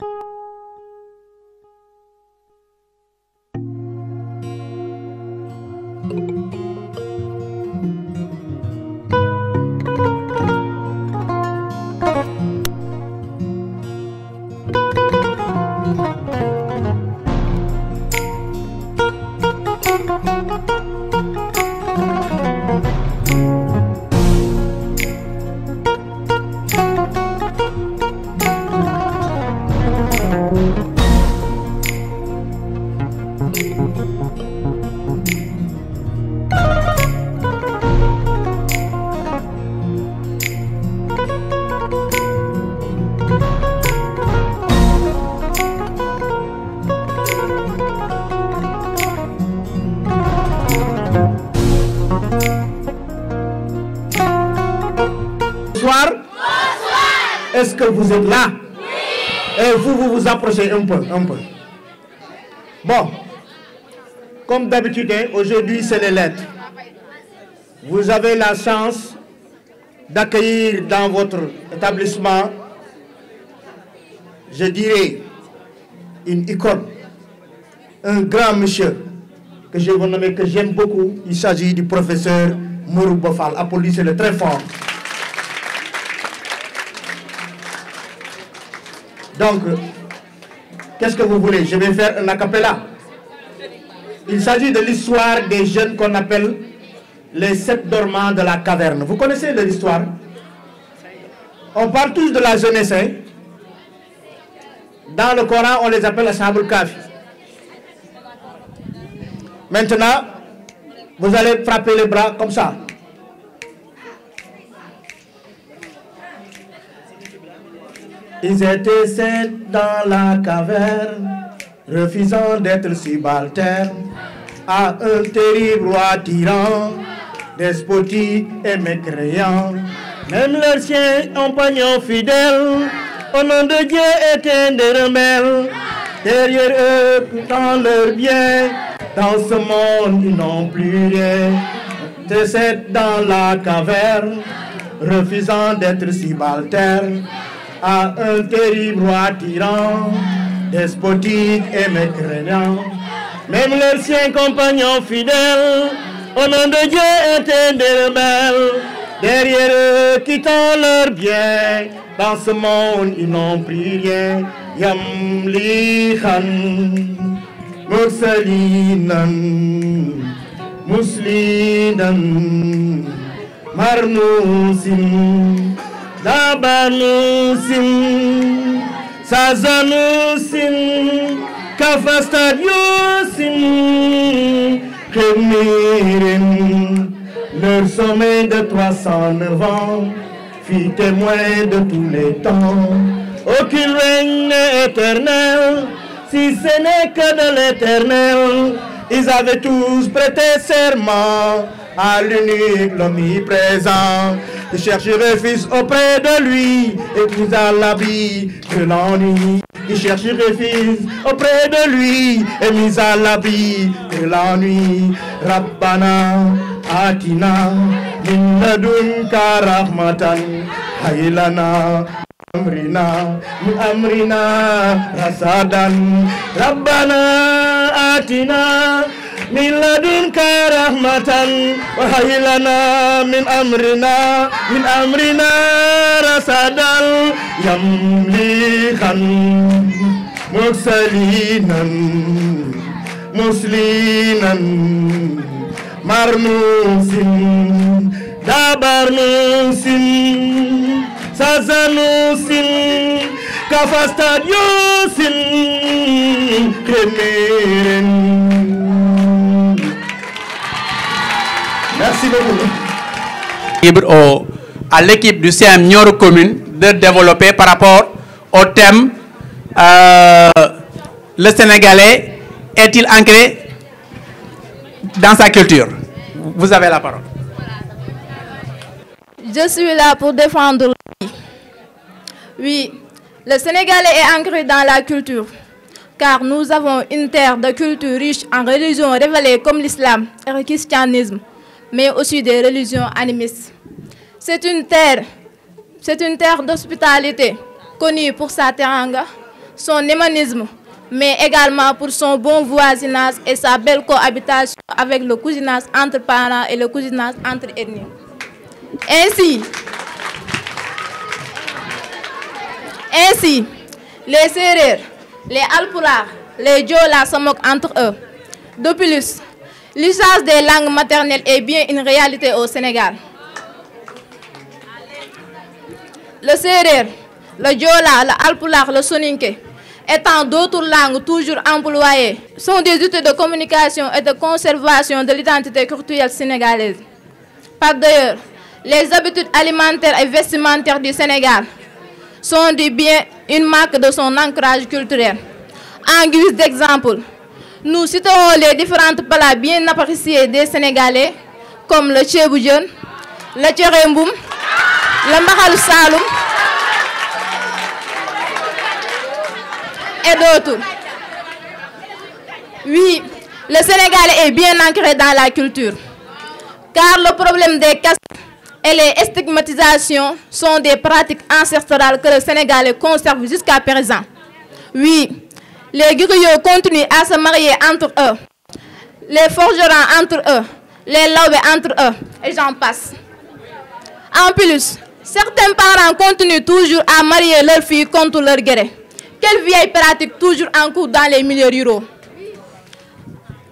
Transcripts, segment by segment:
Bonsoir. Est-ce que vous êtes là? Oui. Et vous vous approchez un peu. Bon, comme d'habitude, aujourd'hui c'est les lettres. Vous avez la chance d'accueillir dans votre établissement, je dirais, une icône, un grand monsieur que je vous nomme, que j'aime beaucoup. Il s'agit du professeur Mourou Bofal. Applaudissez-le très fort. Donc, qu'est-ce que vous voulez? Je vais faire un acapella. Il s'agit de l'histoire des jeunes qu'on appelle les 7 dormants de la caverne. Vous connaissez leur histoire? On parle tous de la jeunesse. Hein? Dans le Coran, on les appelle Ashabul Kafi. Maintenant, vous allez frapper les bras comme ça. Ils étaient 7 dans la caverne, refusant d'être subalternes à un terrible roi tyran, despotique et mécréant. Même leurs chiens compagnons fidèles, au nom de Dieu étaient des rebelles. Derrière eux, dans leur bien, dans ce monde ils n'ont plus rien. Ils étaient dans la caverne, refusant d'être subalternes à un terrible roi tyran, despotique et mécréant. Même leurs siens compagnons fidèles, au nom de Dieu étaient des rebelles. Derrière eux, quittant leur bien, dans ce monde ils n'ont plus rien. Yamlihan, Mursalinan, Muslinan, Marnusin, Dabanusin, Sazanusin, Kafastadiusin, Khemirin. Leur sommeil de 309 ans fit témoin de tous les temps. Aucun règne n'est éternel, si ce n'est que de l'éternel. Ils avaient tous prêté serment à l'unique, l'omniprésent. Ils cherchaient refuge auprès de lui, et plus à l'abri de l'ennui. Ils cherchaient refuge auprès de lui, et mis à l'abri de l'ennui. Rabbana Atina min ladunka rahmatan haylana amrina rasadan. Rabbana Atina min ladunka rahmatan wa haylana min amrina rasadan. Yamlihan mursalinan muslinan Marnusin, Dabarnusin, Sazanusin, Kafastadiusin, Khemirin. Merci beaucoup. Libre à l'équipe du CM Nioro Commune de développer par rapport au thème le Sénégalais est-il ancré dans sa culture? Vous avez la parole. Je suis là pour défendre. Oui, le Sénégalais est ancré dans la culture, car nous avons une terre de culture riche en religions révélées comme l'islam et le christianisme, mais aussi des religions animistes. C'est une terre d'hospitalité, connue pour sa teranga, son humanisme, mais également pour son bon voisinage et sa belle cohabitation avec le cousinage entre parents et le cousinage entre ethnies. Ainsi, les Sérères, les Alpulaar, les Diola se moquent entre eux. De plus, l'usage des langues maternelles est bien une réalité au Sénégal. Le Sérère, le Diola, le Alpulaar, le Soninké, étant d'autres langues toujours employées, sont des outils de communication et de conservation de l'identité culturelle sénégalaise. Par d'ailleurs, les habitudes alimentaires et vestimentaires du Sénégal sont bien une marque de son ancrage culturel. En guise d'exemple, nous citerons les différentes plats bien appréciés des Sénégalais, comme le tchéboudion, le tchérémboum, le mbakhal saloum et d'autres. Oui, le Sénégalais est bien ancré dans la culture, car le problème des castes et les stigmatisations sont des pratiques ancestrales que le Sénégalais conserve jusqu'à présent. Oui, les griots continuent à se marier entre eux, les forgerons entre eux, les laubés entre eux, et j'en passe. En plus, certains parents continuent toujours à marier leurs filles contre leur gré. Quelle vieille pratique toujours en cours dans les milieux ruraux.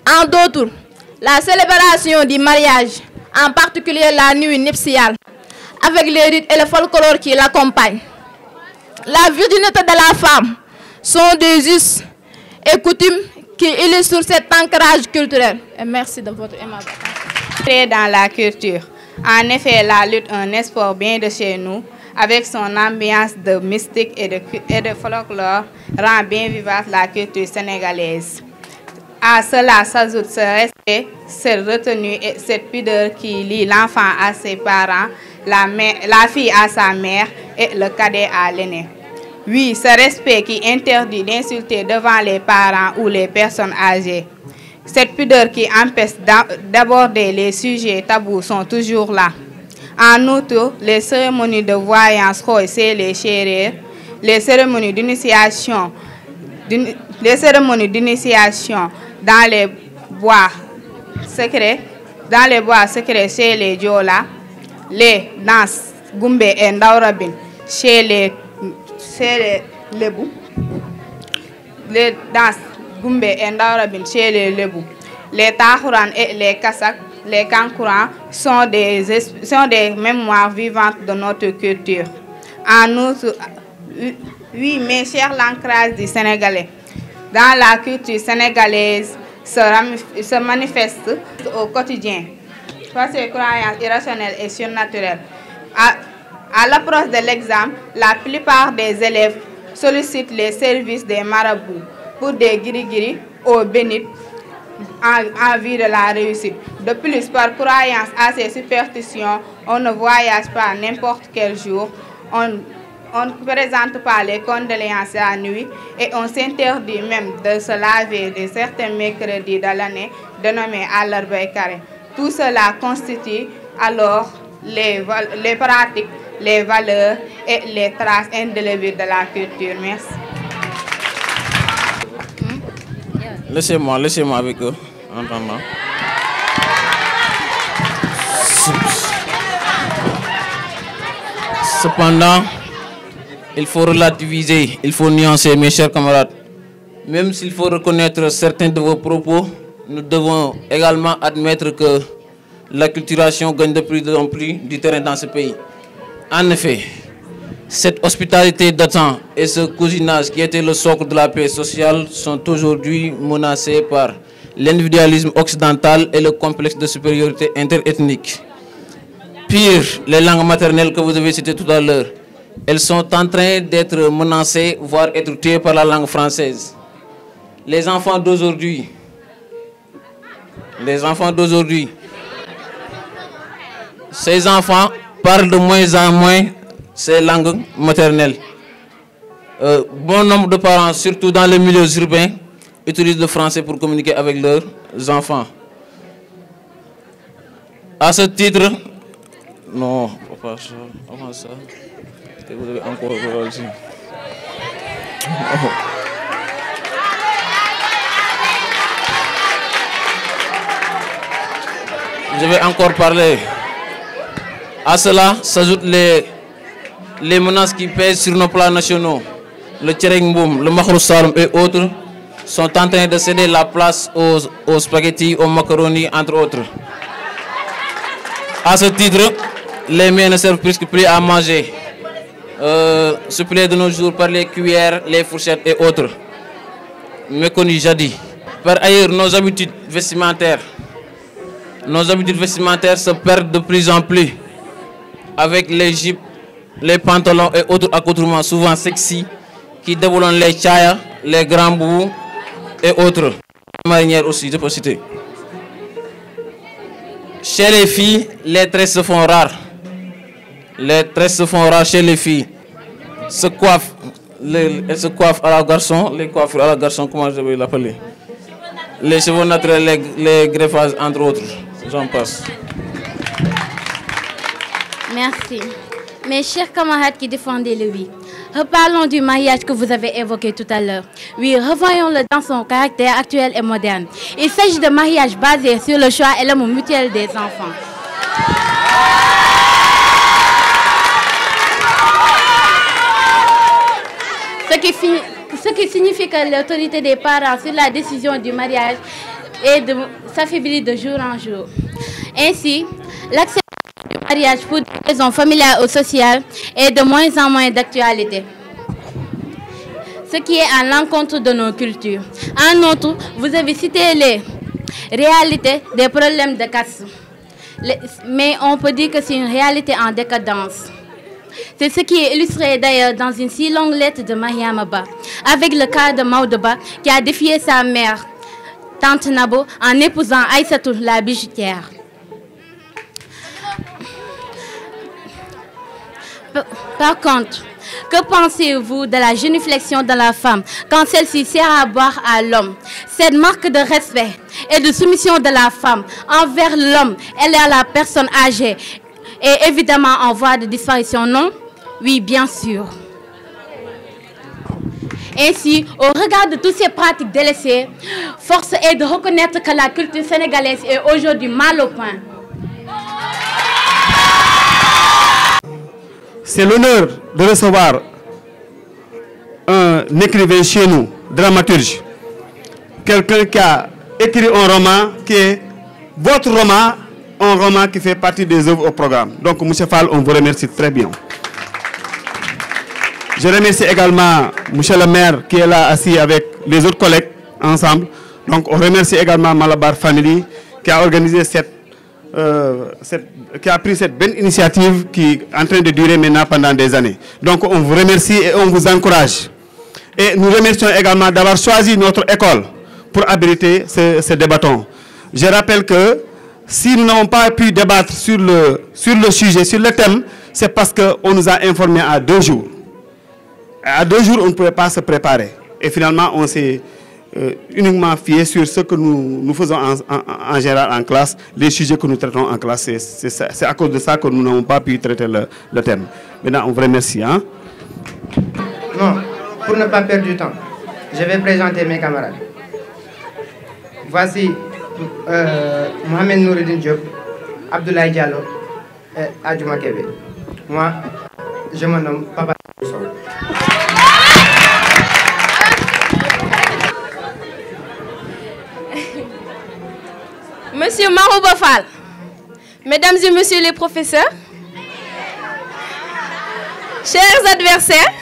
En d'autres, la célébration du mariage, en particulier la nuit nuptiale, avec les rites et le folklore qui l'accompagnent. La virginité de la femme sont des us et coutumes qui illustrent cet ancrage culturel. Et merci de votre aimable attention. Dans la culture. En effet, la lutte, un sport bien de chez nous, avec son ambiance de mystique et de folklore, rend bien vivace la culture sénégalaise. À cela s'ajoute ce respect, cette retenue et cette pudeur qui lie l'enfant à ses parents, la fille à sa mère et le cadet à l'aîné. Oui, ce respect qui interdit d'insulter devant les parents ou les personnes âgées. Cette pudeur qui empêche d'aborder les sujets tabous sont toujours là. En outre, les cérémonies de voyance, c'est les chérir, les cérémonies d'initiation dans les bois secrets chez les Diola, les danses Goumbé et Ndaurabine chez les Lebou, les danses Goumbé et Ndaurabine chez les Lebou, les Tahouran et les Kassak, les Kankourans sont des mémoires vivantes de notre culture. En outre, oui, mes chers, l'ancrage du Sénégalais dans la culture sénégalaise se manifeste au quotidien par ses croyances irrationnelles et surnaturelles. À l'approche de l'examen, la plupart des élèves sollicitent les services des marabouts pour des guiri-guiri ou bénites en vue de la réussite. De plus, par croyance à ces superstitions, on ne voyage pas n'importe quel jour, on ne présente pas les condoléances la nuit et on s'interdit même de se laver de certains mercredis de l'année dénommés Al-Arbay Carré. Tout cela constitue alors les pratiques, les valeurs et les traces indélébiles de la culture. Merci. Laissez-moi avec eux, entendant. Cependant, il faut relativiser, il faut nuancer, mes chers camarades. Même s'il faut reconnaître certains de vos propos, nous devons également admettre que l'acculturation gagne de plus en plus du terrain dans ce pays. En effet, cette hospitalité datant et ce cousinage qui était le socle de la paix sociale sont aujourd'hui menacés par l'individualisme occidental et le complexe de supériorité interethnique. Pire, les langues maternelles que vous avez citées tout à l'heure, elles sont en train d'être menacées, voire être tuées par la langue française. Les enfants d'aujourd'hui, ces enfants parlent de moins en moins ces langues maternelles. Bon nombre de parents, surtout dans les milieux urbains, utilisent le français pour communiquer avec leurs enfants. À ce titre, non, pas ça, avant ça, vous avez encore aussi. je vais encore parler. À cela s'ajoutent les menaces qui pèsent sur nos plans nationaux. Le Tchereng Boum, le Makhrou Saloum et autres sont en train de céder la place aux spaghettis, aux macaronis, entre autres. À ce titre, les mets ne servent presque plus à manger. Supplés de nos jours par les cuillères, les fourchettes et autres, méconnus jadis. Par ailleurs, nos habitudes vestimentaires se perdent de plus en plus avec les jupes, les pantalons et autres accoutrements souvent sexy qui déboulonnent les chayas, les grands boubous et autres. Marinières aussi, je peux citer. Chez les filles, les tresses se font rares. Les tresses se font rares chez les filles. Elles se coiffent à la garçon, les coiffures à la garçon, comment je vais l'appeler? Les cheveux naturels, les greffages, entre autres. J'en passe. Merci. Mes chers camarades qui défendaient le oui, reparlons du mariage que vous avez évoqué tout à l'heure. Oui, revoyons-le dans son caractère actuel et moderne. Il s'agit de mariage basé sur le choix et l'amour mutuel des enfants. Ce qui signifie que l'autorité des parents sur la décision du mariage s'affaiblit de jour en jour. Ainsi, l'acceptation du mariage pour des raisons familiales ou sociales est de moins en moins d'actualité, ce qui est à l'encontre de nos cultures. En outre, vous avez cité les réalités des problèmes de caste, mais on peut dire que c'est une réalité en décadence. C'est ce qui est illustré d'ailleurs dans une si longue lettre de Mariama Ba, avec le cas de Maodoba qui a défié sa mère, Tante Nabo, en épousant Aïssatou la bijoutière. Par contre, que pensez-vous de la génuflexion de la femme quand celle-ci sert à boire à l'homme? Cette marque de respect et de soumission de la femme envers l'homme et à la personne âgée est évidemment en voie de disparition, non? Oui, bien sûr. Ainsi, au regard de toutes ces pratiques délaissées, force est de reconnaître que la culture sénégalaise est aujourd'hui mal au point. C'est l'honneur de recevoir un écrivain chez nous, dramaturge, quelqu'un qui a écrit un roman qui est votre roman, un roman qui fait partie des œuvres au programme. Donc, M. Fall, on vous remercie très bien. Je remercie également M. le maire qui est là assis avec les autres collègues ensemble. Donc, on remercie également Malabar Family qui a organisé qui a pris cette belle initiative qui est en train de durer maintenant pendant des années. Donc, on vous remercie et on vous encourage. Et nous remercions également d'avoir choisi notre école pour abriter ce débatton. Je rappelle que si nous n'avons pas pu débattre sur le sujet, sur le thème, c'est parce qu'on nous a informés à 2 jours. À 2 jours, on ne pouvait pas se préparer. Et finalement, on s'est uniquement fié sur ce que nous faisons en général en classe, les sujets que nous traitons en classe. C'est à cause de ça que nous n'avons pas pu traiter le thème. Maintenant, on vous remercie. Hein? Non, pour ne pas perdre du temps, je vais présenter mes camarades. Voici Mohamed Noureddin Diop, Abdoulaye Diallo et Adjouma Kébé. Moi, je me nomme Papa Sow. Monsieur Marouba Fall, mesdames et messieurs les professeurs, chers adversaires,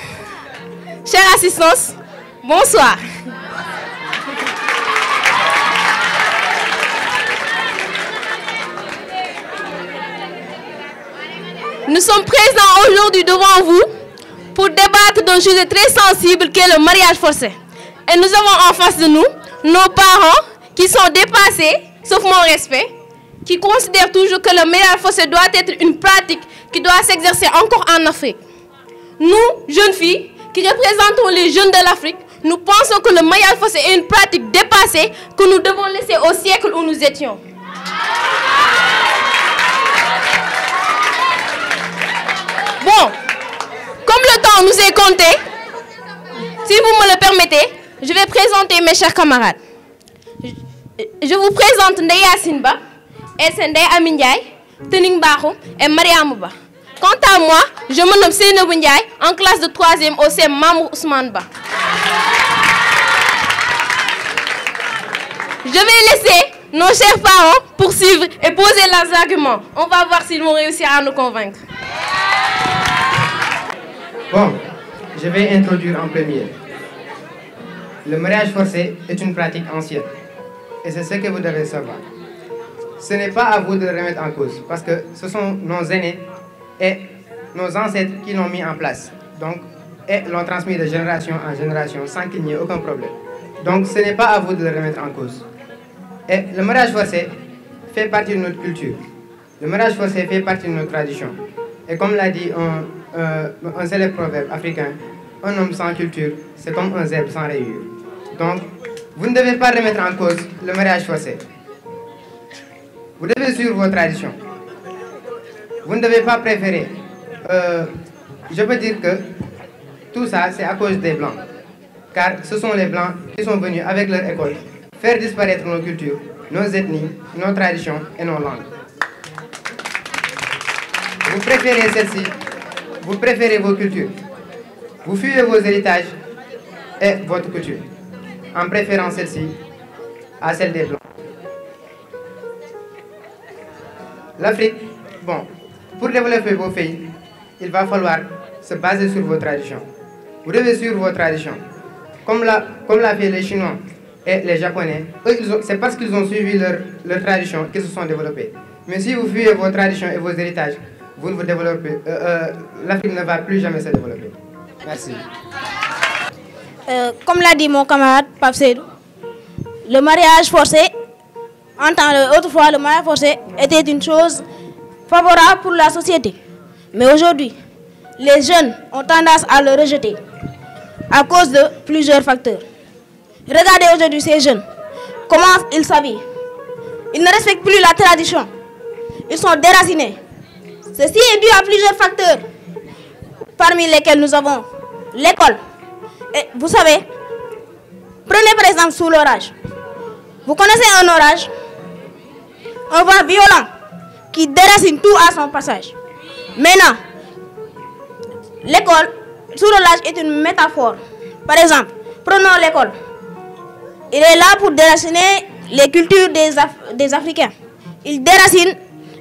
chère assistance, bonsoir. Nous sommes présents aujourd'hui devant vous pour débattre d'un sujet très sensible qui est le mariage forcé. Et nous avons en face de nous nos parents qui sont dépassés, sauf mon respect, qui considèrent toujours que le mariage forcé doit être une pratique qui doit s'exercer encore en Afrique. Nous, jeunes filles, qui représentons les jeunes de l'Afrique, nous pensons que le mariage forcé est une pratique dépassée que nous devons laisser au siècle où nous étions. Bon, comme le temps nous est compté, si vous me le permettez, je vais présenter mes chers camarades. Je vous présente Ndeya Sinba, et c'est Ndeye Amy Ndiaye, Tening Bakou et Mariam Ba. Quant à moi, je me nomme Seynabou Ndiaye, en classe de 3e au CEM Mamour Ousmane Ba. Je vais laisser nos chers parents poursuivre et poser leurs arguments. On va voir s'ils vont réussir à nous convaincre. Bon, je vais introduire en premier. Le mariage forcé est une pratique ancienne. Et c'est ce que vous devez savoir. Ce n'est pas à vous de le remettre en cause, parce que ce sont nos aînés et nos ancêtres qui l'ont mis en place. Donc, et l'ont transmis de génération en génération sans qu'il n'y ait aucun problème. Donc, ce n'est pas à vous de le remettre en cause. Et le mariage forcé fait partie de notre culture. Le mariage forcé fait partie de notre tradition. Et comme l'a dit un célèbre proverbe africain, un homme sans culture, c'est comme un zèbre sans rayures. Donc, vous ne devez pas remettre en cause le mariage forcé. Vous devez suivre vos traditions. Vous ne devez pas préférer. Je peux dire que tout ça, c'est à cause des Blancs. Car ce sont les Blancs qui sont venus avec leur école faire disparaître nos cultures, nos ethnies, nos traditions et nos langues. Vous préférez celles-ci, vous préférez vos cultures. Vous fuyez vos héritages et votre culture, en préférant celle-ci à celle des Blancs. L'Afrique, bon, pour développer vos pays, il va falloir se baser sur vos traditions. Vous devez suivre vos traditions. Comme l'a fait les Chinois et les Japonais, c'est parce qu'ils ont suivi leurs traditions qu'ils se sont développés. Mais si vous fuyez vos traditions et vos héritages, vous ne vous développez, l'Afrique ne va plus jamais se développer. Merci. Comme l'a dit mon camarade Pape Seydou, le mariage forcé, autrefois le mariage forcé était une chose favorable pour la société. Mais aujourd'hui, les jeunes ont tendance à le rejeter à cause de plusieurs facteurs. Regardez aujourd'hui ces jeunes, comment ils s'habillent. Ils ne respectent plus la tradition. Ils sont déracinés. Ceci est dû à plusieurs facteurs, parmi lesquels nous avons l'école. Et vous savez, prenez par exemple sous l'orage. Vous connaissez un orage, un vent violent qui déracine tout à son passage. Maintenant, l'école, sous l'orage, est une métaphore. Par exemple, prenons l'école. Il est là pour déraciner les cultures des Africains. Il déracine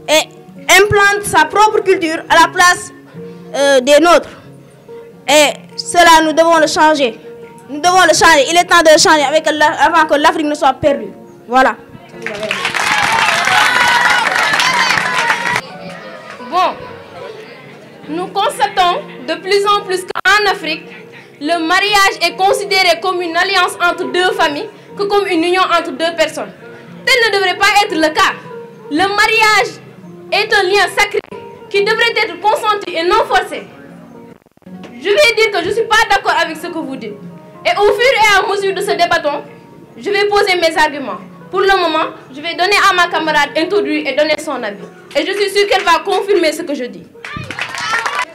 et implante sa propre culture à la place des nôtres. Et cela, nous devons le changer. Nous devons le changer. Il est temps de le changer avant que l'Afrique ne soit perdue. Voilà. Bon, nous constatons de plus en plus qu'en Afrique, le mariage est considéré comme une alliance entre deux familles que comme une union entre deux personnes. Tel ne devrait pas être le cas. Le mariage est un lien sacré qui devrait être consenti et non forcé. Je vais dire que je ne suis pas d'accord avec ce que vous dites. Et au fur et à mesure de ce débatton, je vais poser mes arguments. Pour le moment, je vais donner à ma camarade introduire et donner son avis. Et je suis sûre qu'elle va confirmer ce que je dis.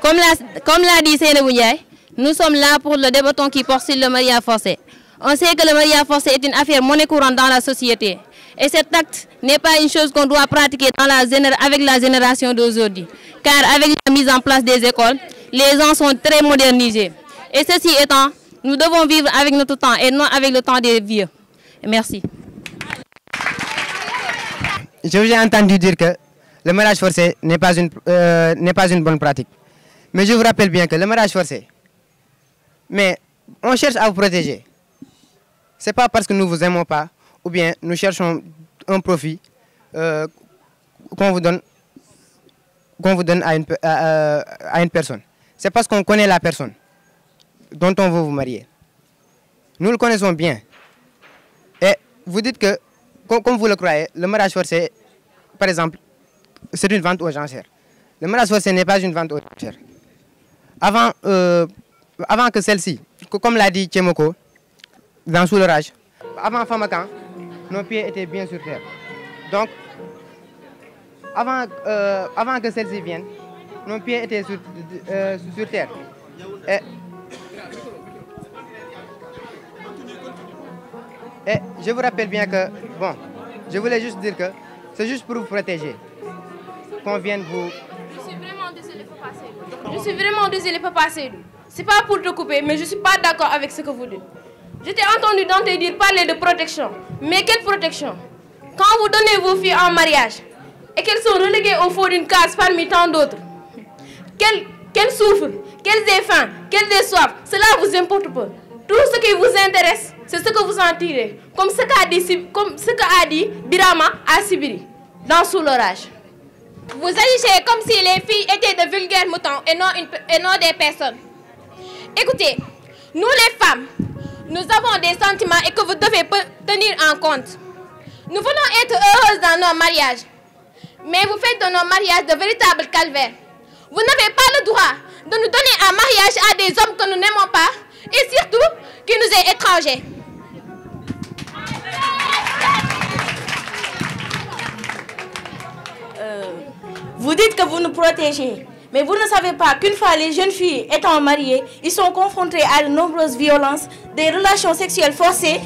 Comme l'a dit Seynabou Ndiaye, nous sommes là pour le débatton qui porte sur le mariage forcé. On sait que le mariage forcé est une affaire monnaie courante dans la société. Et cet acte n'est pas une chose qu'on doit pratiquer avec la génération d'aujourd'hui. Car avec la mise en place des écoles, les gens sont très modernisés. Et ceci étant, nous devons vivre avec notre temps et non avec le temps des vieux. Merci. Je vous ai entendu dire que le mariage forcé n'est pas une bonne pratique. Mais je vous rappelle bien que le mariage forcé, mais on cherche à vous protéger. Ce n'est pas parce que nous ne vous aimons pas, ou bien nous cherchons un profit qu'on vous donne à une personne. C'est parce qu'on connaît la personne dont on veut vous marier. Nous le connaissons bien. Et vous dites que, comme vous le croyez, le mariage forcé, par exemple, c'est une vente aux enchères. Le mariage forcé n'est pas une vente aux enchères. Avant que celle-ci, comme l'a dit Tchemoko, dans Sous l'orage, avant Famakan, nos pieds étaient bien sur terre. Donc, avant que celle-ci vienne, nos pieds étaient sur terre. Et je vous rappelle bien que, bon, je voulais juste dire que C'est juste pour vous protéger. Qu'on vienne vous... Je suis vraiment désolée, Papa Seydou. Je suis vraiment désolée, Papa Seydou. C'est pas pour te couper, mais je suis pas d'accord avec ce que vous dites. Je t'ai entendu dans tes dires parler de protection. Mais quelle protection? Quand vous donnez vos filles en mariage et qu'elles sont reléguées au fond d'une case parmi tant d'autres, qu'elles souffrent, qu'elles aient faim, qu'elles aient soif, cela vous importe peu. Tout ce qui vous intéresse, c'est ce que vous en tirez. Comme ce qu'a dit Birama à Sibiri, dans Sous l'orage. Vous agissez comme si les filles étaient de vulgaires moutons et non des personnes. Écoutez, nous les femmes, nous avons des sentiments et que vous devez tenir en compte. Nous voulons être heureuses dans nos mariages. Mais vous faites de nos mariages de véritables calvaires. Vous n'avez pas le droit de nous donner un mariage à des hommes que nous n'aimons pas et surtout qui nous est étranger. Vous dites que vous nous protégez, mais vous ne savez pas qu'une fois les jeunes filles étant mariées, ils sont confrontés à de nombreuses violences, des relations sexuelles forcées,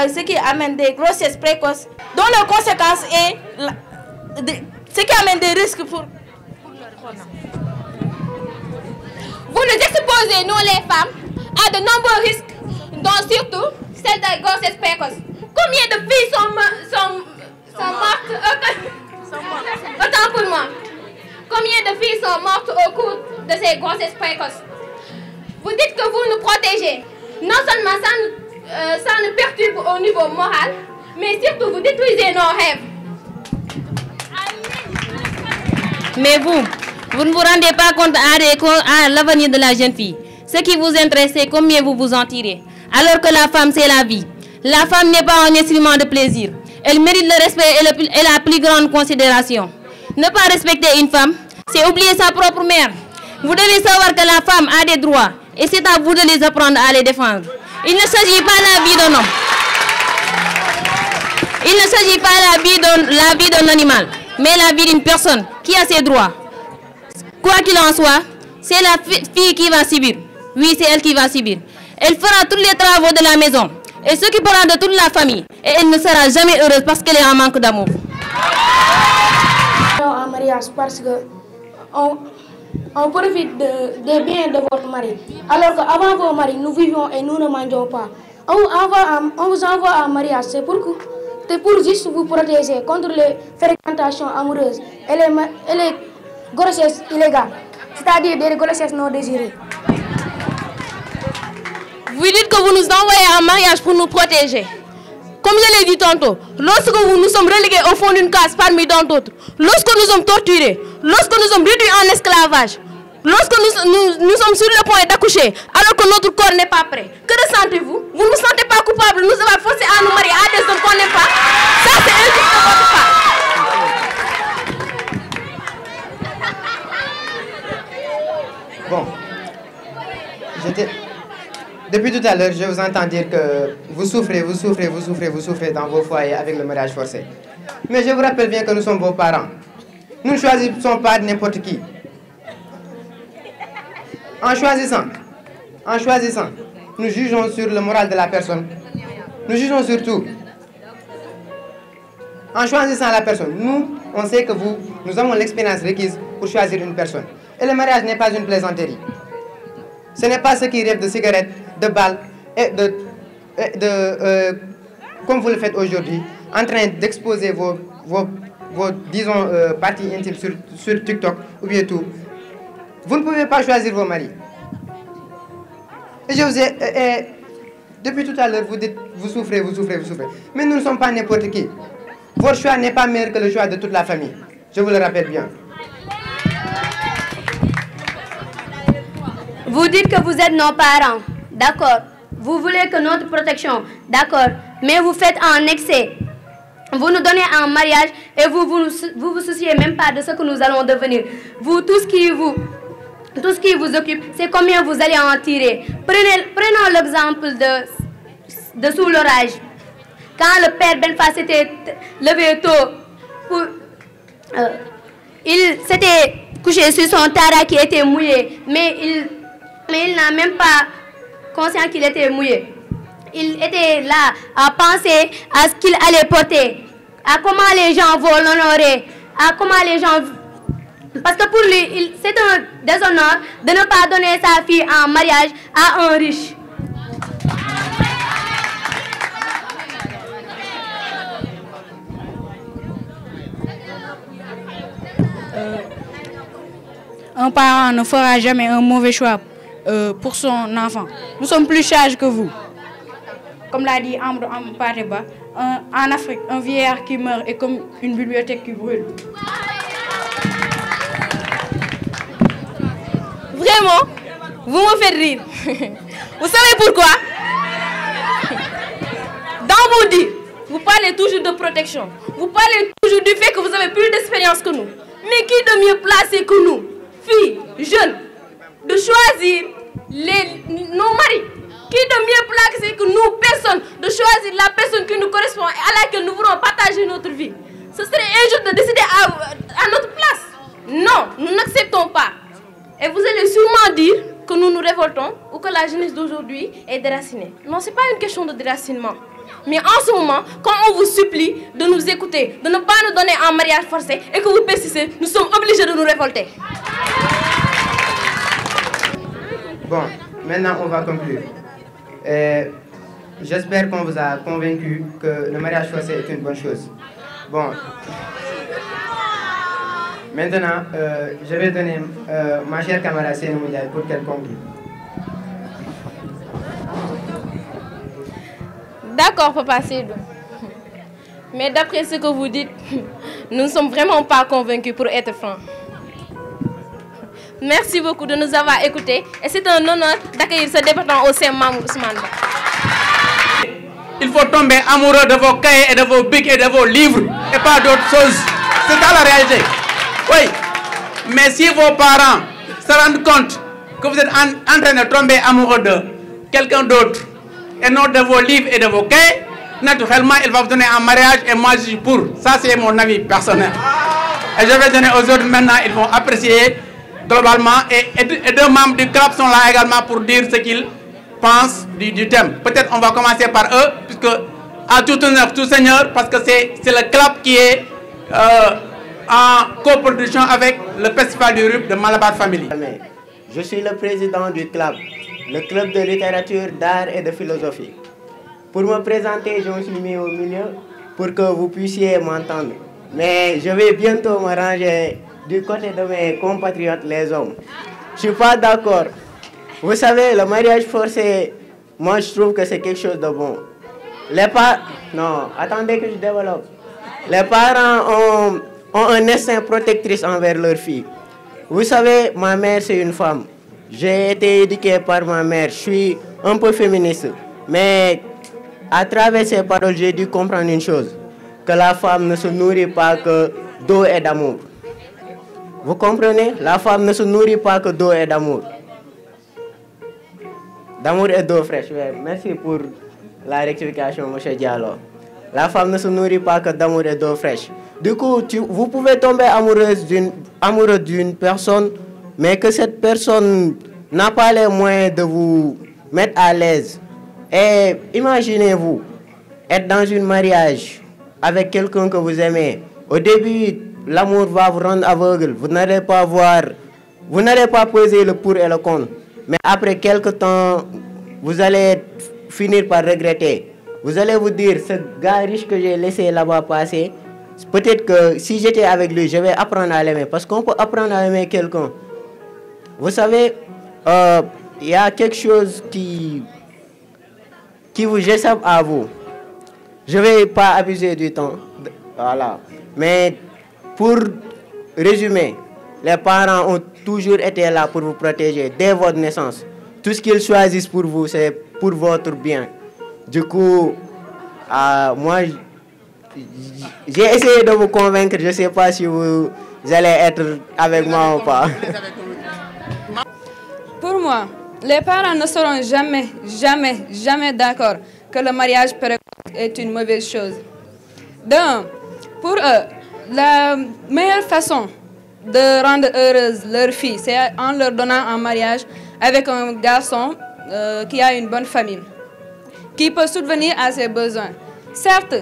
ce qui amène des grossesses précoces, dont la conséquence est ce qui amène des risques pour leur... Vous nous exposez, nous les femmes, à de nombreux risques, dont surtout celle des grossesses précoces. Combien de filles sont mortes autant pour moi. Combien de filles sont mortes au cours de ces grossesses précoces? Vous dites que vous nous protégez. Non seulement ça nous perturbe au niveau moral, mais surtout vous détruisez nos rêves. Mais vous ne vous rendez pas compte à l'avenir de la jeune fille. Ce qui vous intéresse, c'est combien vous vous en tirez. Alors que la femme, c'est la vie. La femme n'est pas un instrument de plaisir. Elle mérite le respect et la plus grande considération. Ne pas respecter une femme, c'est oublier sa propre mère. Vous devez savoir que la femme a des droits et c'est à vous de les apprendre à les défendre. Il ne s'agit pas de la vie d'un homme. Il ne s'agit pas de la vie d'un animal, mais la vie d'une personne qui a ses droits. Quoi qu'il en soit, c'est la fille qui va subir. Oui, c'est elle qui va subir. Elle fera tous les travaux de la maison et s'occupera de toute la famille. Et elle ne sera jamais heureuse parce qu'elle est en manque d'amour. En mariage parce que on profite des biens de votre mari. Alors qu'avant vos maris, nous vivions et nous ne mangeons pas. On vous envoie en mariage, c'est pour juste vous protéger contre les fréquentations amoureuses et les grossesses illégales, c'est-à-dire des grossesses non désirées. Vous dites que vous nous envoyez en mariage pour nous protéger. Comme je l'ai dit tantôt, lorsque nous sommes relégués au fond d'une case parmi tant d'autres, lorsque nous sommes torturés, lorsque nous sommes réduits en esclavage, lorsque nous sommes sur le point d'accoucher, alors que notre corps n'est pas prêt, que ressentez-vous? Vous ne vous sentez pas coupable de nous avoir forcés à nous marier à des hommes qu'on n'aime pas? Ça, c'est injuste de votre part. Bon, depuis tout à l'heure, je vous entends dire que vous souffrez dans vos foyers avec le mariage forcé. Mais je vous rappelle bien que nous sommes vos parents. Nous ne choisissons pas n'importe qui. En choisissant, nous jugeons sur le moral de la personne. Nous jugeons sur tout. En choisissant la personne, nous, on sait que nous avons l'expérience requise pour choisir une personne. Et le mariage n'est pas une plaisanterie. Ce n'est pas ceux qui rêvent de cigarettes, de balles et comme vous le faites aujourd'hui, en train d'exposer vos disons, parties intimes sur TikTok ou bien tout. Vous ne pouvez pas choisir vos maris. Et je vous ai... depuis tout à l'heure, vous dites, vous souffrez. Mais nous ne sommes pas n'importe qui. Votre choix n'est pas meilleur que le choix de toute la famille. Je vous le rappelle bien. Vous dites que vous êtes nos parents, d'accord. Vous voulez que notre protection, d'accord. Mais vous faites en excès. Vous nous donnez en mariage et vous vous souciez même pas de ce que nous allons devenir. Vous, tout ce qui vous occupe, c'est combien vous allez en tirer. Prenons l'exemple de Sous l'orage. Quand le père Benfa s'était levé tôt, il s'était couché sur son tara qui était mouillé, mais il n'a même pas conscience qu'il était mouillé. Il était là à penser à ce qu'il allait porter à comment les gens vont l'honorer, à comment les gens... Parce que pour lui, c'est un déshonneur de ne pas donner sa fille en mariage à un riche. Un parent ne fera jamais un mauvais choix pour son enfant. Nous sommes plus sages que vous. Comme l'a dit Amadou Hampâté-Bâ, en Afrique, un vieillard qui meurt est comme une bibliothèque qui brûle. Vraiment, vous me faites rire. Vous savez pourquoi? Dans vos dires, vous parlez toujours de protection. Vous parlez toujours du fait que vous avez plus d'expérience que nous. Mais qui de mieux placé que nous, filles, jeunes, de choisir nos maris? Qui de mieux placé que nous, personne, de choisir la personne qui nous correspond et à laquelle nous voulons partager notre vie? Ce serait injuste de décider à notre place. Non, nous n'acceptons pas. Et vous allez sûrement dire que nous nous révoltons ou que la jeunesse d'aujourd'hui est déracinée. Non, ce n'est pas une question de déracinement. Mais en ce moment, quand on vous supplie de nous écouter, de ne pas nous donner un mariage forcé et que vous persistez, nous sommes obligés de nous révolter. Bon, maintenant on va conclure. J'espère qu'on vous a convaincu que le mariage forcé est une bonne chose. Bon. Maintenant, je vais donner ma chère camarade Seynabou Ndiaye pour qu'elle conclue. D'accord, Papa Seydou. Mais d'après ce que vous dites, nous ne sommes vraiment pas convaincus pour être francs. Merci beaucoup de nous avoir écoutés et c'est un honneur d'accueillir ce débattant au sein Mamour Ousmane Ba. Il faut tomber amoureux de vos cahiers et de vos bics et de vos livres et pas d'autres choses. C'est ça la réalité. Oui, mais si vos parents se rendent compte que vous êtes en train de tomber amoureux de quelqu'un d'autre et non de vos livres et de vos cahiers, naturellement, il va vous donner un mariage et moi je suis pour. Ça, c'est mon avis personnel. Et je vais donner aux autres maintenant, ils vont apprécier globalement. Et deux membres du club sont là également pour dire ce qu'ils pensent du thème. Peut-être on va commencer par eux, puisque à tout honneur, tout seigneur, parce que c'est le club qui est en coproduction avec le Festival du RUP de Malabar Family. Je suis le président du club, le club de littérature, d'art et de philosophie. Pour me présenter, je me suis mis au milieu pour que vous puissiez m'entendre. Mais je vais bientôt me ranger du côté de mes compatriotes, les hommes. Je ne suis pas d'accord. Vous savez, le mariage forcé, moi je trouve que c'est quelque chose de bon. Non, attendez que je développe. Les parents ont un instinct protectrice envers leurs filles. Vous savez, ma mère c'est une femme. J'ai été éduqué par ma mère. Je suis un peu féministe. Mais à travers ces paroles, j'ai dû comprendre une chose. Que la femme ne se nourrit pas que d'eau et d'amour. Vous comprenez? La femme ne se nourrit pas que d'eau et d'amour. D'amour et d'eau fraîche. Ouais, merci pour la rectification, M. Diallo. La femme ne se nourrit pas que d'amour et d'eau fraîche. Du coup, vous pouvez tomber amoureux d'une personne, mais que cette personne n'a pas les moyens de vous mettre à l'aise. Et imaginez-vous être dans un mariage avec quelqu'un que vous aimez. Au début, l'amour va vous rendre aveugle. Vous n'allez pas voir, vous n'allez pas peser le pour et le contre. Mais après quelque temps, vous allez finir par regretter. Vous allez vous dire, ce gars riche que j'ai laissé là-bas passer, peut-être que si j'étais avec lui, je vais apprendre à l'aimer. Parce qu'on peut apprendre à aimer quelqu'un. Vous savez, il y a quelque chose qui vous échappe à vous. Je ne vais pas abuser du temps. Voilà. Mais pour résumer, les parents ont toujours été là pour vous protéger dès votre naissance. Tout ce qu'ils choisissent pour vous, c'est pour votre bien. Du coup, moi, j'ai essayé de vous convaincre. Je ne sais pas si vous allez être avec moi ou pas. Pour moi, les parents ne seront jamais d'accord que le mariage précoce est une mauvaise chose. Pour eux, la meilleure façon de rendre heureuse leur fille, c'est en leur donnant un mariage avec un garçon qui a une bonne famille, qui peut subvenir à ses besoins. Certes,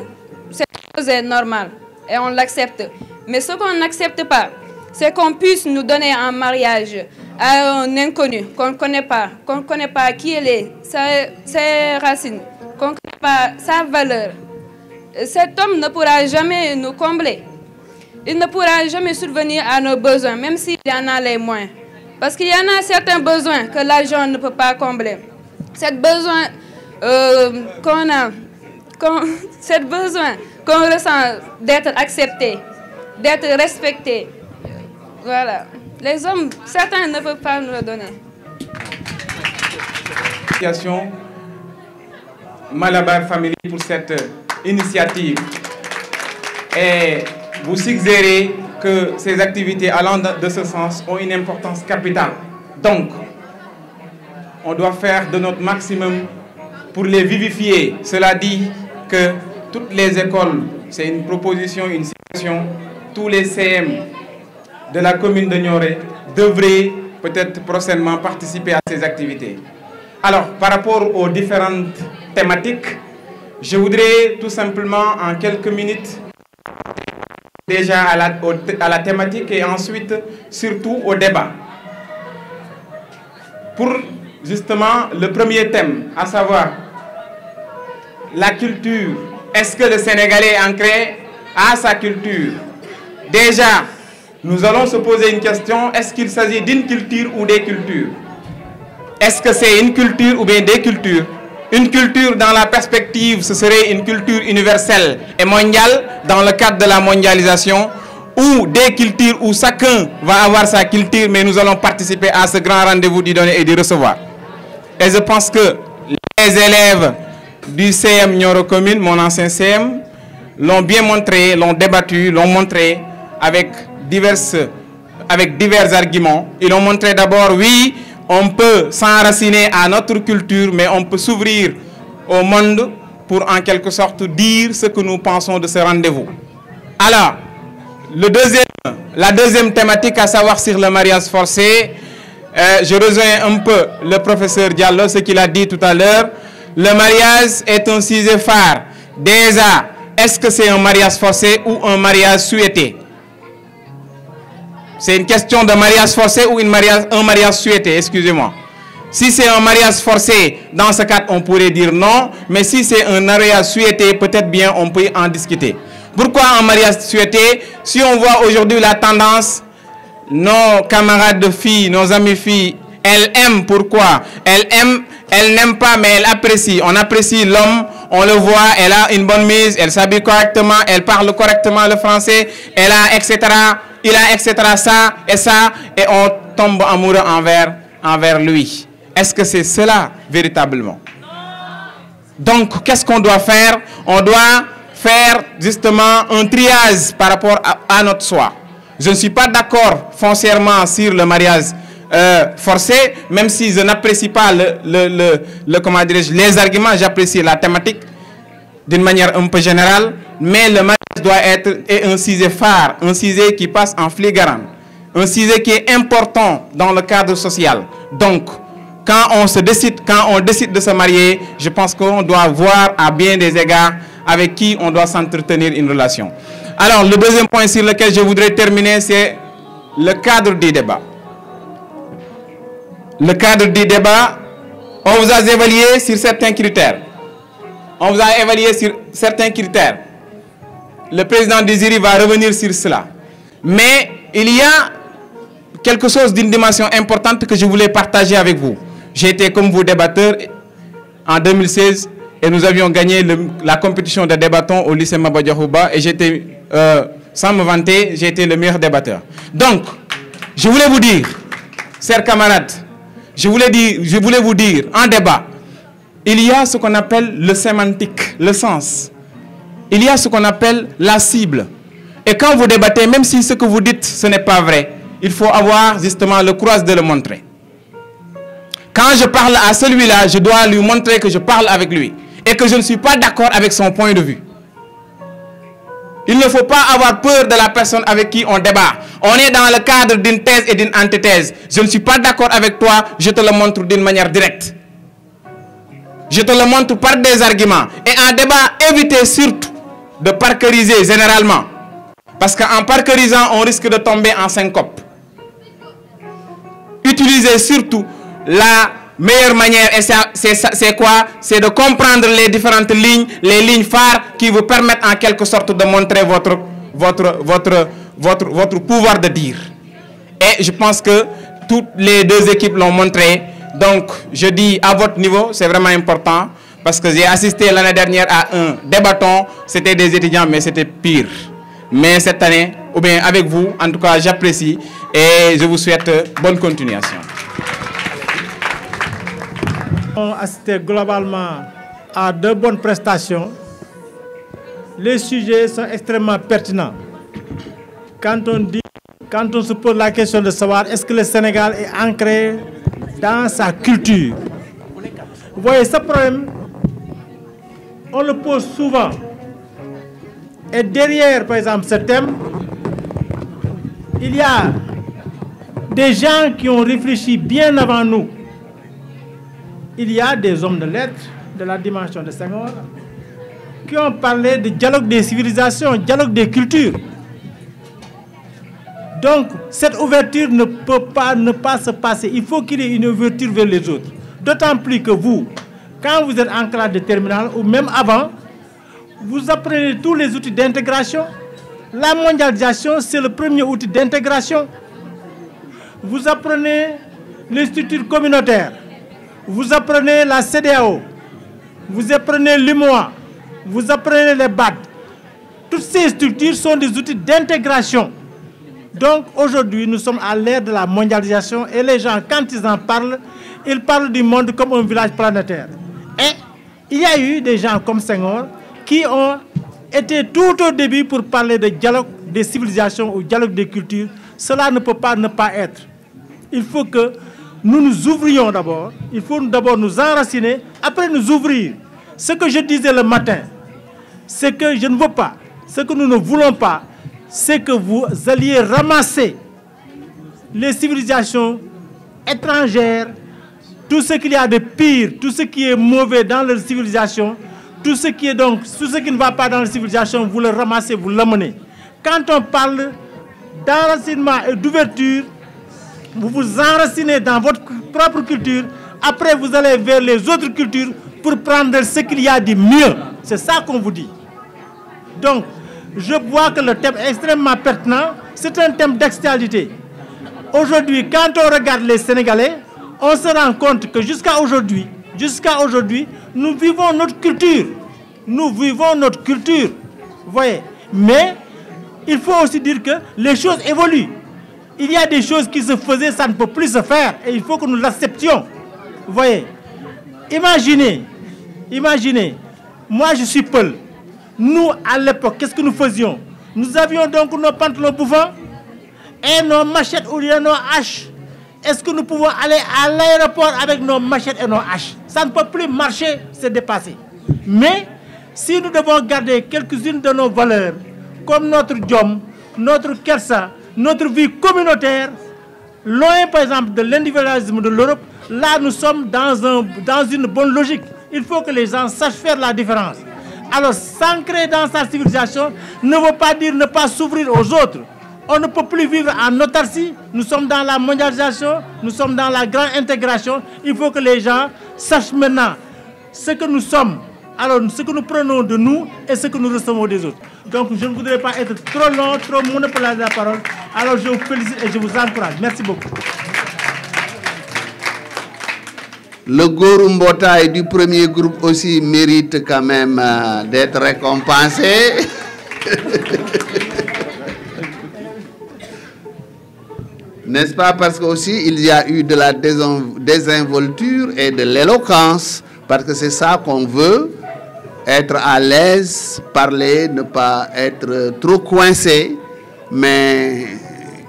c'est chose est normale et on l'accepte. Mais ce qu'on n'accepte pas, c'est qu'on puisse nous donner en mariage à un inconnu qu'on ne connaît pas qui elle est, ses racines, qu'on ne connaît pas sa valeur. Cet homme ne pourra jamais nous combler. Il ne pourra jamais subvenir à nos besoins, même s'il y en a les moins. Parce qu'il y en a certains besoins que l'argent ne peut pas combler. Cet besoin qu'on ressent d'être accepté, d'être respecté. Voilà. Les hommes, certains ne peuvent pas nous le donner. Malabar Family pour cette initiative. Et vous suggérez que ces activités allant de ce sens ont une importance capitale. Donc, on doit faire de notre maximum pour les vivifier. Cela dit que toutes les écoles, c'est une proposition, une situation, tous les CM de la commune de Nioré devraient peut-être prochainement participer à ces activités. Alors, par rapport aux différentes thématiques, je voudrais tout simplement en quelques minutes déjà à la thématique et ensuite surtout au débat. Pour justement le premier thème, à savoir la culture. Est-ce que le Sénégalais est ancré à sa culture? Déjà, nous allons se poser une question, est-ce qu'il s'agit d'une culture ou des cultures? Est-ce que c'est une culture ou bien des cultures? Une culture dans la perspective, ce serait une culture universelle et mondiale dans le cadre de la mondialisation, ou des cultures où chacun va avoir sa culture, mais nous allons participer à ce grand rendez-vous du donner et du recevoir. Et je pense que les élèves du CM Nioro Commune, mon ancien CM, l'ont bien montré, l'ont débattu, l'ont montré avec divers arguments. Ils ont montré d'abord, oui, on peut s'enraciner à notre culture, mais on peut s'ouvrir au monde pour en quelque sorte dire ce que nous pensons de ce rendez-vous. Alors, la deuxième thématique, à savoir sur le mariage forcé, je rejoins un peu le professeur Diallo, ce qu'il a dit tout à l'heure. Le mariage est un sujet phare. Déjà, est-ce que c'est un mariage forcé ou un mariage souhaité? C'est une question de mariage forcé ou un mariage souhaité, excusez-moi. Si c'est un mariage forcé, dans ce cas, on pourrait dire non. Mais si c'est un mariage souhaité, peut-être bien on peut en discuter. Pourquoi un mariage souhaité? Si on voit aujourd'hui la tendance, nos camarades de filles, nos amies filles, elles aiment. Pourquoi? Elles aiment, elles n'aiment pas, mais elles apprécient. On apprécie l'homme, on le voit, elle a une bonne mise, elle s'habille correctement, elle parle correctement le français, elle a etc. Il a etc. ça, et on tombe amoureux envers lui. Est-ce que c'est cela véritablement? Donc, qu'est-ce qu'on doit faire? On doit faire justement un triage par rapport à notre soi. Je ne suis pas d'accord foncièrement sur le mariage forcé, même si je n'apprécie pas comment dirais-je, les arguments, j'apprécie la thématique d'une manière un peu générale, mais le mariage doit être un sujet phare, un sujet qui passe en flagrant, un sujet qui est important dans le cadre social. Donc, quand on décide de se marier, je pense qu'on doit voir à bien des égards avec qui on doit s'entretenir une relation. Alors, le deuxième point sur lequel je voudrais terminer, c'est le cadre du débat. Le cadre du débat, on vous a évalué sur certains critères. On vous a évalué sur certains critères. Le président Désiré va revenir sur cela. Mais il y a quelque chose d'une dimension importante que je voulais partager avec vous. J'ai été comme vous débatteur en 2016 et nous avions gagné la compétition de débattants au lycée Maba Diakhou Ba et j'étais, sans me vanter, j'ai été le meilleur débatteur. Donc, je voulais vous dire, chers camarades, je voulais vous dire, en débat, il y a ce qu'on appelle le sémantique, le sens. Il y a ce qu'on appelle la cible. Et quand vous débattez, même si ce que vous dites, ce n'est pas vrai, il faut avoir justement le courage de le montrer. Quand je parle à celui-là, je dois lui montrer que je parle avec lui et que je ne suis pas d'accord avec son point de vue. Il ne faut pas avoir peur de la personne avec qui on débat. On est dans le cadre d'une thèse et d'une antithèse. Je ne suis pas d'accord avec toi, je te le montre d'une manière directe. Je te le montre par des arguments. Et en débat, évitez surtout de parkeriser généralement. Parce qu'en parkerisant, on risque de tomber en syncope. Utilisez surtout la meilleure manière, et c'est quoi? C'est de comprendre les différentes lignes, les lignes phares qui vous permettent en quelque sorte de montrer votre pouvoir de dire. Et je pense que toutes les deux équipes l'ont montré. Donc, je dis à votre niveau, c'est vraiment important. Parce que j'ai assisté l'année dernière à un débatton. C'était des étudiants, mais c'était pire. Mais cette année, ou bien avec vous, en tout cas, j'apprécie. Et je vous souhaite bonne continuation. On a assisté globalement à de bonnes prestations. Les sujets sont extrêmement pertinents. Quand on se pose la question de savoir est-ce que le Sénégal est ancré dans sa culture. Vous voyez, ce problème, on le pose souvent. Et derrière, par exemple, ce thème, il y a des gens qui ont réfléchi bien avant nous. Il y a des hommes de lettres de la dimension de Senghor qui ont parlé de dialogue des civilisations, dialogue des cultures. Donc, cette ouverture ne peut pas ne pas se passer. Il faut qu'il y ait une ouverture vers les autres. D'autant plus que vous, quand vous êtes en classe de terminale ou même avant, vous apprenez tous les outils d'intégration. La mondialisation, c'est le premier outil d'intégration. Vous apprenez les structures communautaires. Vous apprenez la CEDEAO. Vous apprenez l'UMOA. Vous apprenez les BAD. Toutes ces structures sont des outils d'intégration. Donc aujourd'hui, nous sommes à l'ère de la mondialisation et les gens, quand ils parlent du monde comme un village planétaire. Et il y a eu des gens comme Senghor qui ont été tout au début pour parler de dialogue des civilisations ou dialogue des cultures. Cela ne peut pas ne pas être. Il faut que nous nous ouvrions d'abord. Il faut d'abord nous enraciner, après nous ouvrir. Ce que je disais le matin, c'est que je ne veux pas, ce que nous ne voulons pas, c'est que vous alliez ramasser les civilisations étrangères, tout ce qu'il y a de pire, tout ce qui est mauvais dans leur civilisation, tout ce qui ne va pas dans la civilisation, vous le ramassez, vous l'amenez. Quand on parle d'enracinement et d'ouverture, vous vous enracinez dans votre propre culture, après vous allez vers les autres cultures pour prendre ce qu'il y a de mieux. C'est ça qu'on vous dit. Donc, je vois que le thème est extrêmement pertinent. C'est un thème d'actualité. Aujourd'hui, quand on regarde les Sénégalais, on se rend compte que jusqu'à aujourd'hui, nous vivons notre culture. Nous vivons notre culture. Vous voyez. Mais il faut aussi dire que les choses évoluent. Il y a des choses qui se faisaient, ça ne peut plus se faire. Et il faut que nous l'acceptions. Vous voyez. Imaginez. Moi, je suis Peul. Nous, à l'époque, qu'est-ce que nous faisions? Nous avions donc nos pantalons bouffants et nos machettes ou nos haches. Est-ce que nous pouvons aller à l'aéroport avec nos machettes et nos haches? Ça ne peut plus marcher, c'est dépassé. Mais si nous devons garder quelques-unes de nos valeurs, comme notre djom, notre kersa, notre vie communautaire, loin par exemple de l'individualisme de l'Europe, là nous sommes dans une bonne logique. Il faut que les gens sachent faire la différence. Alors s'ancrer dans sa civilisation ne veut pas dire ne pas s'ouvrir aux autres. On ne peut plus vivre en autarcie. Nous sommes dans la mondialisation, nous sommes dans la grande intégration. Il faut que les gens sachent maintenant ce que nous sommes, alors ce que nous prenons de nous et ce que nous recevons des autres. Donc je ne voudrais pas être trop long, trop monopoliser la parole. Alors je vous félicite et je vous encourage. Merci beaucoup. Le Gourou Mbotaï du premier groupe aussi mérite quand même d'être récompensé. N'est-ce pas? Parce que aussi il y a eu de la désinvolture et de l'éloquence. Parce que c'est ça qu'on veut. Être à l'aise, parler, ne pas être trop coincé. Mais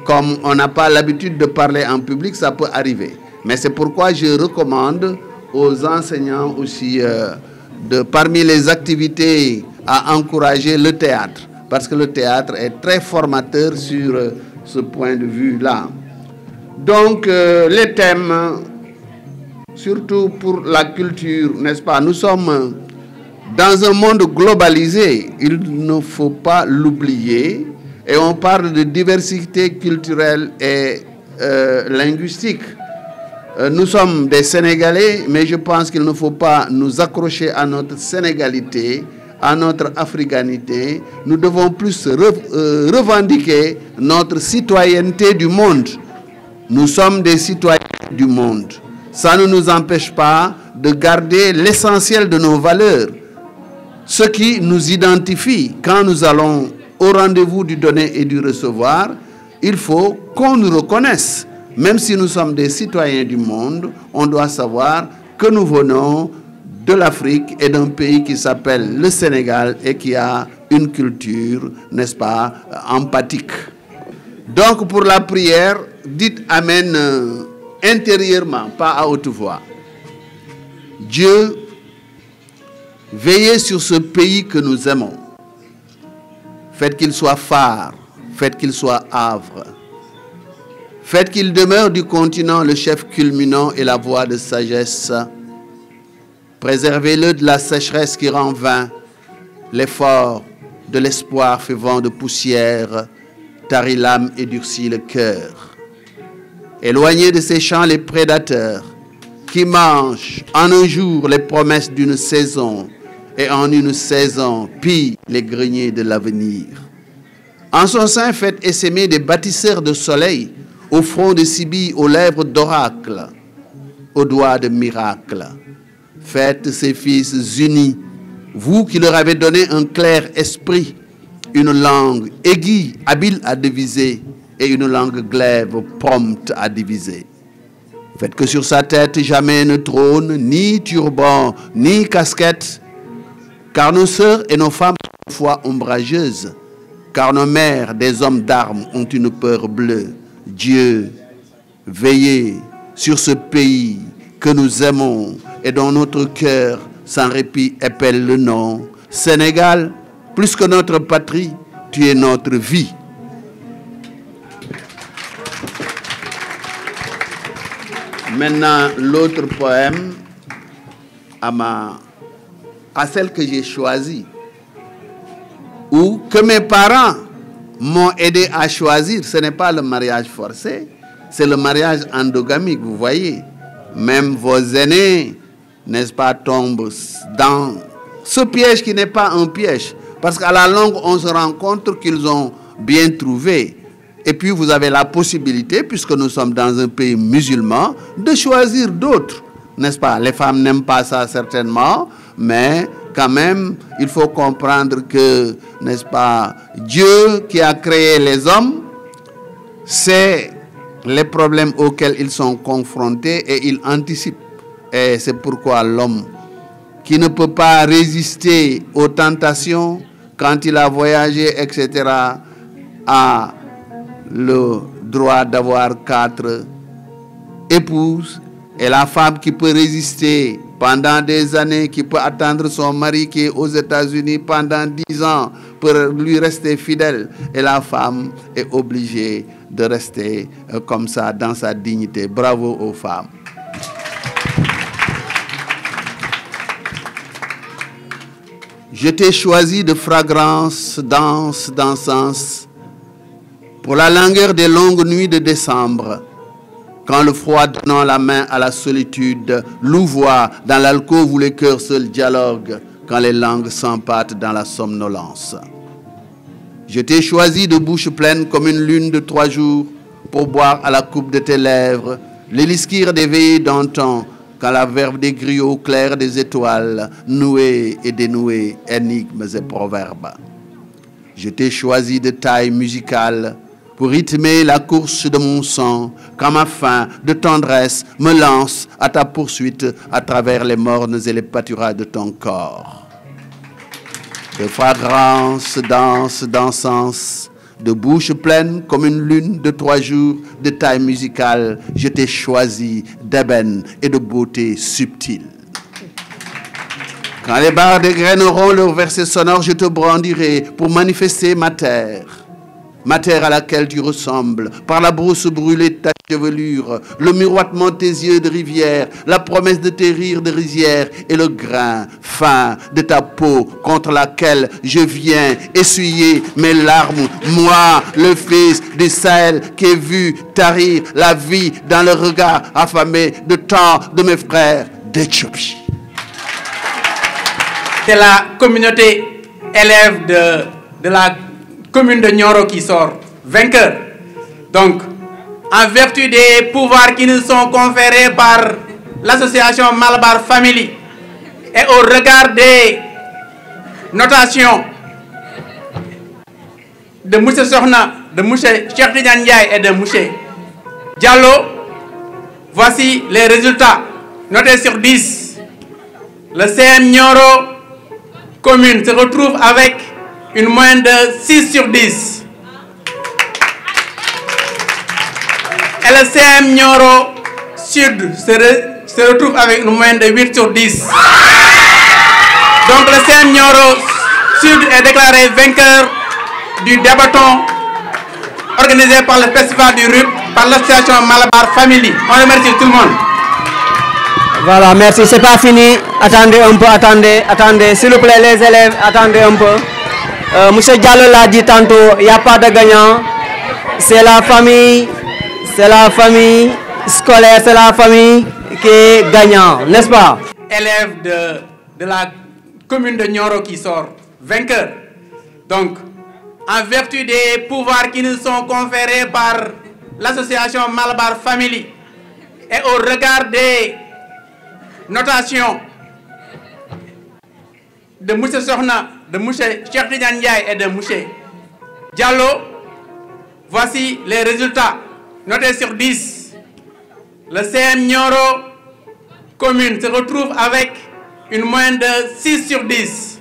comme on n'a pas l'habitude de parler en public, ça peut arriver. Mais c'est pourquoi je recommande aux enseignants aussi parmi les activités à encourager le théâtre. Parce que le théâtre est très formateur sur ce point de vue-là. Donc les thèmes, surtout pour la culture, n'est-ce pas? Nous sommes dans un monde globalisé, il ne faut pas l'oublier, et on parle de diversité culturelle et linguistique. Nous sommes des Sénégalais, mais je pense qu'il ne faut pas nous accrocher à notre sénégalité, à notre africanité. Nous devons plus revendiquer notre citoyenneté du monde. Nous sommes des citoyens du monde. Ça ne nous empêche pas de garder l'essentiel de nos valeurs, ce qui nous identifie. Quand nous allons au rendez-vous du donner et du recevoir, il faut qu'on nous reconnaisse. Même si nous sommes des citoyens du monde, on doit savoir que nous venons de l'Afrique et d'un pays qui s'appelle le Sénégal et qui a une culture, n'est-ce pas, empathique. Donc pour la prière, dites Amen intérieurement, pas à haute voix. Dieu, veillez sur ce pays que nous aimons. Faites qu'il soit phare, faites qu'il soit havre. Faites qu'il demeure du continent le chef culminant et la voie de sagesse. Préservez-le de la sécheresse qui rend vain. L'effort de l'espoir fait vent de poussière, tarit l'âme et durcit le cœur. Éloignez de ces champs les prédateurs qui mangent en un jour les promesses d'une saison et en une saison pillent les greniers de l'avenir. En son sein, faites essaimer des bâtisseurs de soleil, au front de Sibylle, aux lèvres d'oracle, aux doigts de miracle. Faites ces fils unis, vous qui leur avez donné un clair esprit, une langue aiguë, habile à deviser, et une langue glaive, prompte à diviser. Faites que sur sa tête jamais ne trône, ni turban, ni casquette, car nos sœurs et nos femmes sont parfois ombrageuses, car nos mères, des hommes d'armes, ont une peur bleue. Dieu, veillez sur ce pays que nous aimons et dont notre cœur sans répit épelle le nom. Sénégal, plus que notre patrie, tu es notre vie. Maintenant, l'autre poème à celle que j'ai choisie, ou que mes parents m'ont aidé à choisir. Ce n'est pas le mariage forcé, c'est le mariage endogamique, vous voyez. Même vos aînés, n'est-ce pas, tombent dans ce piège qui n'est pas un piège. Parce qu'à la longue, on se rend compte qu'ils ont bien trouvé. Et puis, vous avez la possibilité, puisque nous sommes dans un pays musulman, de choisir d'autres, n'est-ce pas? Les femmes n'aiment pas ça certainement, mais quand même, il faut comprendre que, n'est-ce pas, Dieu qui a créé les hommes, sait les problèmes auxquels ils sont confrontés et il anticipe. Et c'est pourquoi l'homme qui ne peut pas résister aux tentations quand il a voyagé, etc., a le droit d'avoir 4 épouses, et la femme qui peut résister pendant des années, qui peut attendre son mari qui est aux États-Unis pendant 10 ans pour lui rester fidèle, et la femme est obligée de rester comme ça dans sa dignité. Bravo aux femmes. Je t'ai choisi de fragrance, danse, d'encens, pour la langueur des longues nuits de décembre, quand le froid donnant la main à la solitude louvoie dans l'alcôve où les cœurs seuls dialoguent, quand les langues s'empâtent dans la somnolence. Je t'ai choisi de bouche pleine comme une lune de 3 jours pour boire à la coupe de tes lèvres l'héliskir des veillées d'antan, quand la verve des griots clairs des étoiles, nouées et dénouées, énigmes et proverbes. Je t'ai choisi de taille musicale pour rythmer la course de mon sang, quand ma faim de tendresse me lance à ta poursuite à travers les mornes et les pâturages de ton corps. De fragrance, danse, d'encens, de bouche pleine comme une lune de 3 jours, de taille musicale, je t'ai choisi d'ébène et de beauté subtile. Quand les barres des graines auront leur versets sonore, je te brandirai pour manifester ma terre à laquelle tu ressembles, par la brousse brûlée ta chevelure, le miroitement de tes yeux de rivière, la promesse de tes rires de rizière et le grain fin de ta peau contre laquelle je viens essuyer mes larmes. Moi, le fils du Sahel qui ai vu tarir la vie dans le regard affamé de tant de mes frères d'Éthiopie. C'est la communauté élève de la commune de Nioro qui sort vainqueur. Donc, en vertu des pouvoirs qui nous sont conférés par l'association Malabar Family et au regard des notations de M. Sohna, de M. Cheikh Tidiane Ndiaye et de M. Diallo, voici les résultats notés sur 10. Le CM Nioro commune se retrouve avec une moyenne de 6 sur 10. Et le CM Nioro Sud se retrouve avec une moyenne de 8 sur 10. Donc le CM Nioro Sud est déclaré vainqueur du débatton organisé par le Festival du RUP par l'association Malabar Family. On remercie tout le monde. Voilà, merci, c'est pas fini. Attendez un peu, attendez. S'il vous plaît, les élèves, attendez un peu. Monsieur Diallo l'a dit tantôt, il n'y a pas de gagnant. C'est la famille scolaire, c'est la famille qui est gagnant, n'est-ce pas? Élève de la commune de Nioro qui sort vainqueur. Donc, en vertu des pouvoirs qui nous sont conférés par l'association Malabar Family et au regard des notations de M. Sohna, de M. Cheikh Tidiane Ndiaye et de M. Diallo, voici les résultats notés sur 10. Le CM Nioro commune se retrouve avec une moyenne de 6 sur 10.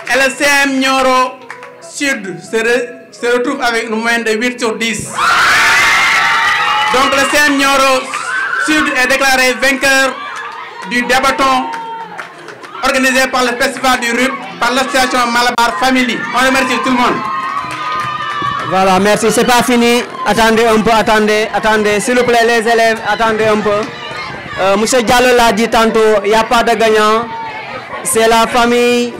Et le CM Nioro Sud se retrouve avec une moyenne de 8 sur 10. Donc le CM Nioro Sud est déclaré vainqueur du débatton organisé par le Festival du RUP par l'association Malabar Family. On remercie tout le monde. Voilà, merci, c'est pas fini. Attendez un peu, attendez. S'il vous plaît, les élèves, attendez un peu. Monsieur Diallo l'a dit tantôt, il n'y a pas de gagnant. C'est la famille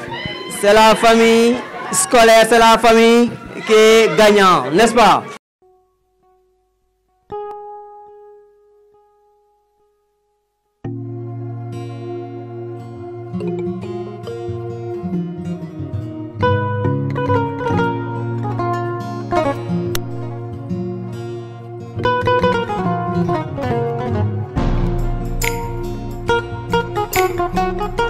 scolaire, c'est la famille qui est gagnant, n'est-ce pas? Thank you.